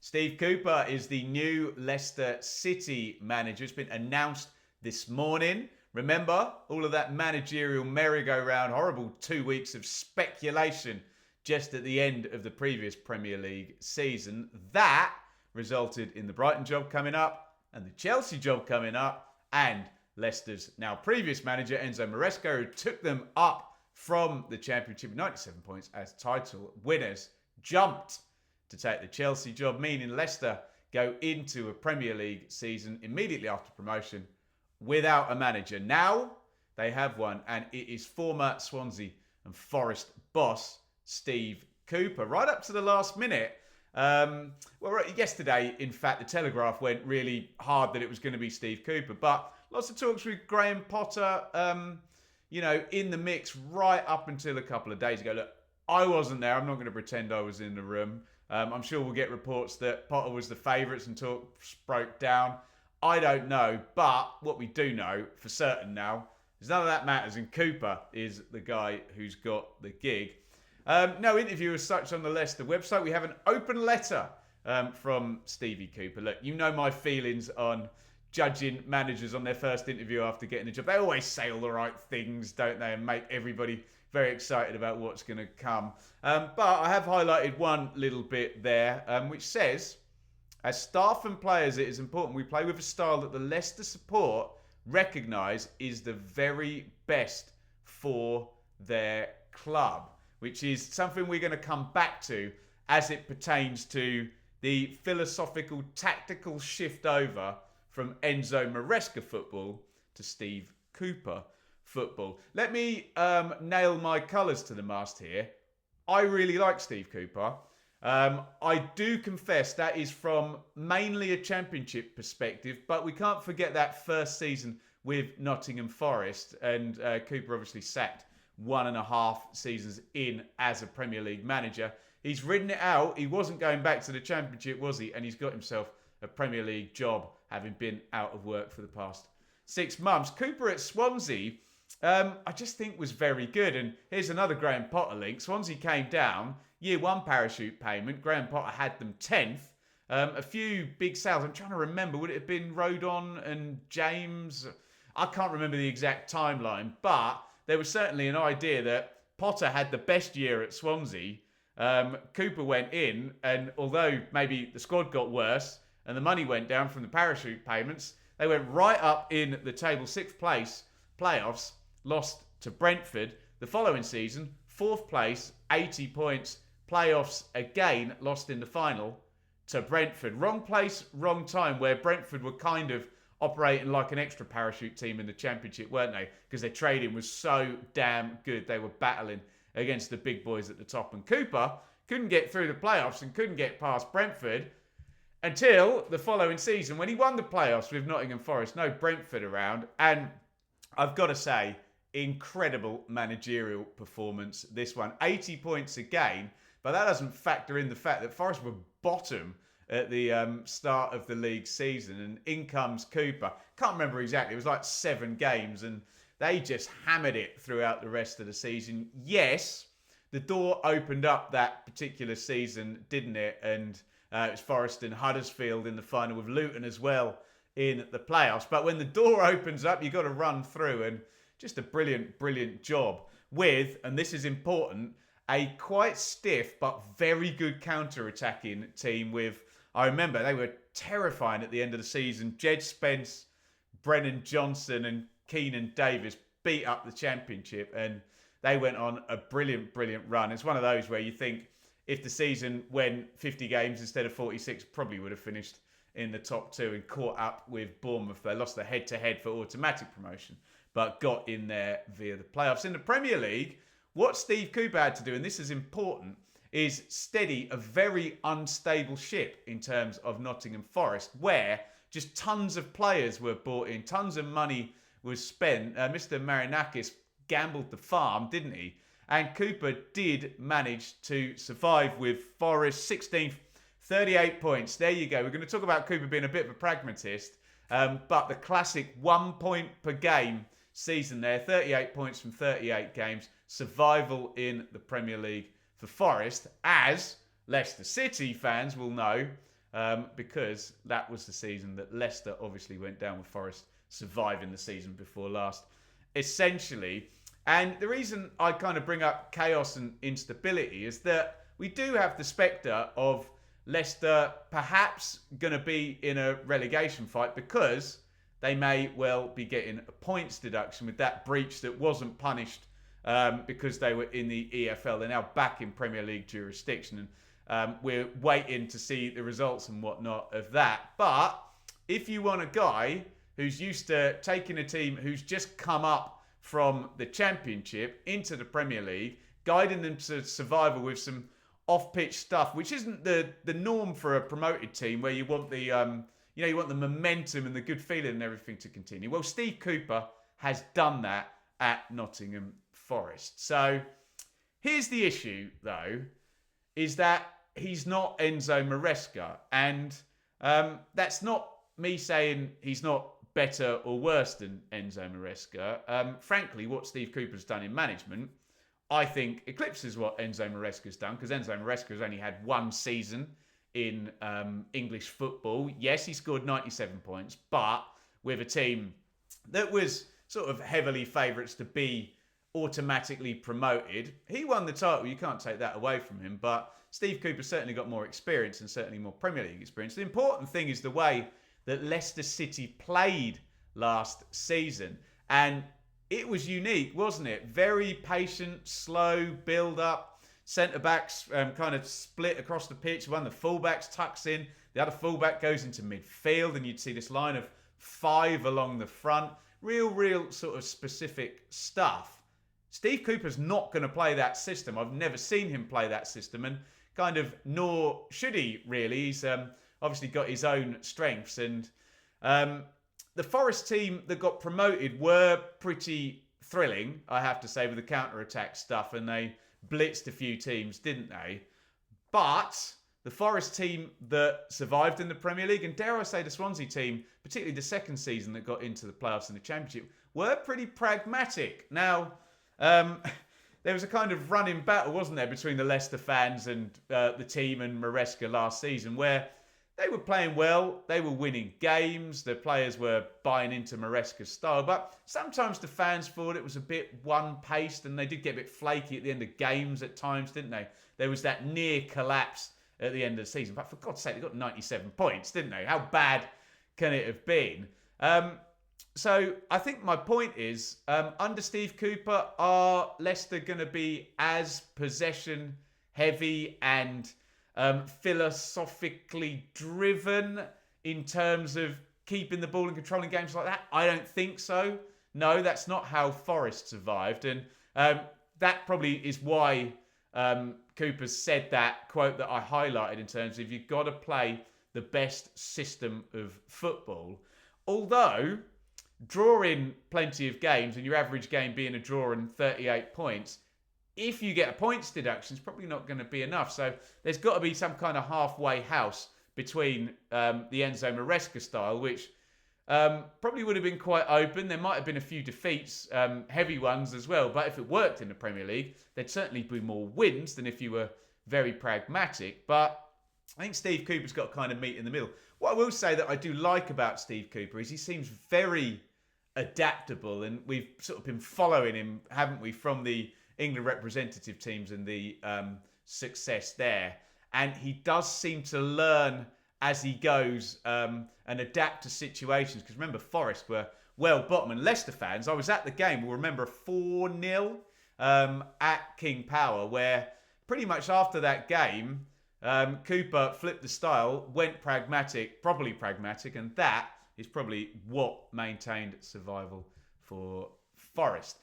Steve Cooper is the new Leicester City manager. It's been announced this morning. Remember, all of that managerial merry-go-round, horrible 2 weeks of speculation just at the end of the previous Premier League season. That resulted in the Brighton job coming up and the Chelsea job coming up, and Leicester's now previous manager, Enzo Maresca, who took them up from the Championship, 97 points as title winners, jumped to take the Chelsea job, meaning Leicester go into a Premier League season immediately after promotion without a manager. Now they have one, and it is former Swansea and Forest boss Steve Cooper. Right up to the last minute. Yesterday, in fact, the Telegraph went really hard that it was going to be Steve Cooper, but lots of talks with Graham Potter, in the mix right up until a couple of days ago. Look, I wasn't there. I'm not going to pretend I was in the room. I'm sure we'll get reports that Potter was the favourites and talks broke down. I don't know, but what we do know for certain now is none of that matters, and Cooper is the guy who's got the gig. No interview as such on the Leicester website. We have an open letter from Stevie Cooper. Look, you know my feelings on judging managers on their first interview after getting the job. They always say all the right things, don't they, and make everybody very excited about what's going to come. But I have highlighted one little bit there, which says, as staff and players, it is important we play with a style that the Leicester support recognise is the very best for their club, which is something we're going to come back to as it pertains to the philosophical, tactical shift over from Enzo Maresca football to Steve Cooper football. Let me nail my colours to the mast here. I really like Steve Cooper. I do confess that is from mainly a Championship perspective, but we can't forget that first season with Nottingham Forest, and Cooper obviously sacked 1.5 seasons in as a Premier League manager. He's ridden it out. He wasn't going back to the Championship, was he? And he's got himself a Premier League job, having been out of work for the past 6 months. Cooper at Swansea, I just think was very good. And here's another Graham Potter link. Swansea came down, year 1 parachute payment. Graham Potter had them 10th. A few big sales. I'm trying to remember. Would it have been Rodon and James? I can't remember the exact timeline, but there was certainly an idea that Potter had the best year at Swansea. Cooper went in, and although maybe the squad got worse and the money went down from the parachute payments, they went right up in the table, 6th place, playoffs, lost to Brentford. The following season, 4th place, 80 points, playoffs again, lost in the final to Brentford. Wrong place, wrong time, where Brentford were kind of operating like an extra parachute team in the Championship, weren't they? Because their trading was so damn good. They were battling against the big boys at the top. And Cooper couldn't get through the playoffs and couldn't get past Brentford until the following season when he won the playoffs with Nottingham Forest. No Brentford around. And I've got to say, incredible managerial performance, this one. 80 points again, but that doesn't factor in the fact that Forest were bottom at the start of the league season, and in comes Cooper. Can't remember exactly. It was like 7 games, and they just hammered it throughout the rest of the season. Yes, the door opened up that particular season, didn't it? And it was Forest and Huddersfield in the final, with Luton as well in the playoffs. But when the door opens up, you've got to run through, and just a brilliant, brilliant job with, and this is important, a quite stiff but very good counter-attacking team with, I remember they were terrifying at the end of the season. Jed Spence, Brennan Johnson and Keenan Davis beat up the Championship, and they went on a brilliant, brilliant run. It's one of those where you think if the season went 50 games instead of 46, probably would have finished in the top 2 and caught up with Bournemouth. They lost the head-to-head for automatic promotion, but got in there via the playoffs. In the Premier League, what Steve Cooper had to do, and this is important, is steady a very unstable ship in terms of Nottingham Forest, where just tons of players were bought in, tons of money was spent. Mr. Marinakis gambled the farm, didn't he? And Cooper did manage to survive with Forest 16th, 38 points. There you go. We're going to talk about Cooper being a bit of a pragmatist, but the classic 1 point per game season there, 38 points from 38 games, survival in the Premier League for Forest, as Leicester City fans will know, because that was the season that Leicester obviously went down with Forest surviving the season before last, essentially. And the reason I kind of bring up chaos and instability is that we do have the spectre of Leicester perhaps going to be in a relegation fight because they may well be getting a points deduction with that breach that wasn't punished because they were in the EFL. They're now back in Premier League jurisdiction, and we're waiting to see the results and whatnot of that. But if you want a guy who's used to taking a team who's just come up from the Championship into the Premier League, guiding them to survival with some off-pitch stuff, which isn't the norm for a promoted team, where you want the you want the momentum and the good feeling and everything to continue. Well, Steve Cooper has done that at Nottingham Forest. So here's the issue, though, is that he's not Enzo Maresca, and that's not me saying he's not better or worse than Enzo Maresca. Frankly, what Steve Cooper's done in management, I think, eclipses what Enzo Maresca's done, because Enzo Maresca has only had one season in English football. Yes, he scored 97 points, but with a team that was sort of heavily favourites to be automatically promoted. He won the title, you can't take that away from him, but Steve Cooper certainly got more experience and certainly more Premier League experience. The important thing is the way that Leicester City played last season. And it was unique, wasn't it? Very patient, slow build-up. Centre-backs kind of split across the pitch. One of the full-backs tucks in. The other full-back goes into midfield. And you'd see this line of 5 along the front. Real sort of specific stuff. Steve Cooper's not going to play that system. I've never seen him play that system. And kind of nor should he, really. He's obviously got his own strengths. And the Forest team that got promoted were pretty thrilling, I have to say, with the counter-attack stuff. And they blitzed a few teams, didn't they? But the Forest team that survived in the Premier League, and dare I say the Swansea team, particularly the second season that got into the playoffs in the Championship, were pretty pragmatic. Now, there was a kind of running battle, wasn't there, between the Leicester fans and the team and Maresca last season, where they were playing well, they were winning games, the players were buying into Maresca's style, but sometimes the fans thought it was a bit one-paced, and they did get a bit flaky at the end of games at times, didn't they? There was that near collapse at the end of the season, but for God's sake, they got 97 points, didn't they? How bad can it have been? So I think my point is, under Steve Cooper, are Leicester going to be as possession heavy and philosophically driven in terms of keeping the ball and controlling games like that? I don't think so. No, that's not how Forest survived. And that probably is why Cooper said that quote that I highlighted in terms of you've got to play the best system of football. Although drawing plenty of games and your average game being a draw and 38 points, if you get a points deduction, it's probably not going to be enough. So there's got to be some kind of halfway house between the Enzo Maresca style, which probably would have been quite open. There might have been a few defeats, heavy ones as well. But if it worked in the Premier League, there'd certainly be more wins than if you were very pragmatic. But I think Steve Cooper's got to kind of meet in the middle. What I will say that I do like about Steve Cooper is he seems very adaptable. And we've sort of been following him, haven't we, from the England representative teams and the success there. And he does seem to learn as he goes and adapt to situations. Because remember, Forest were well bottom. And Leicester fans, I was at the game, will remember a 4-0 at King Power, where pretty much after that game, Cooper flipped the style, went pragmatic, properly pragmatic, and that is probably what maintained survival for Forest.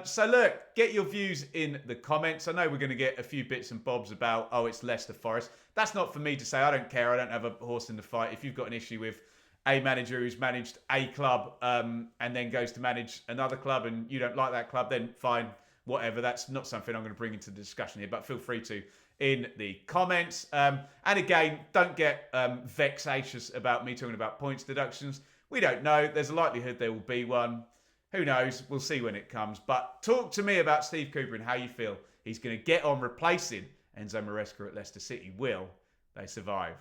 So look, get your views in the comments. I know we're going to get a few bits and bobs about, oh, it's Leicester Forest. That's not for me to say. I don't care. I don't have a horse in the fight. If you've got an issue with a manager who's managed a club and then goes to manage another club and you don't like that club, then fine, whatever. That's not something I'm going to bring into the discussion here, but feel free to in the comments. And again, don't get vexatious about me talking about points deductions. We don't know. There's a likelihood there will be one. Who knows? We'll see when it comes. But talk to me about Steve Cooper and how you feel he's going to get on replacing Enzo Maresca at Leicester City. Will they survive?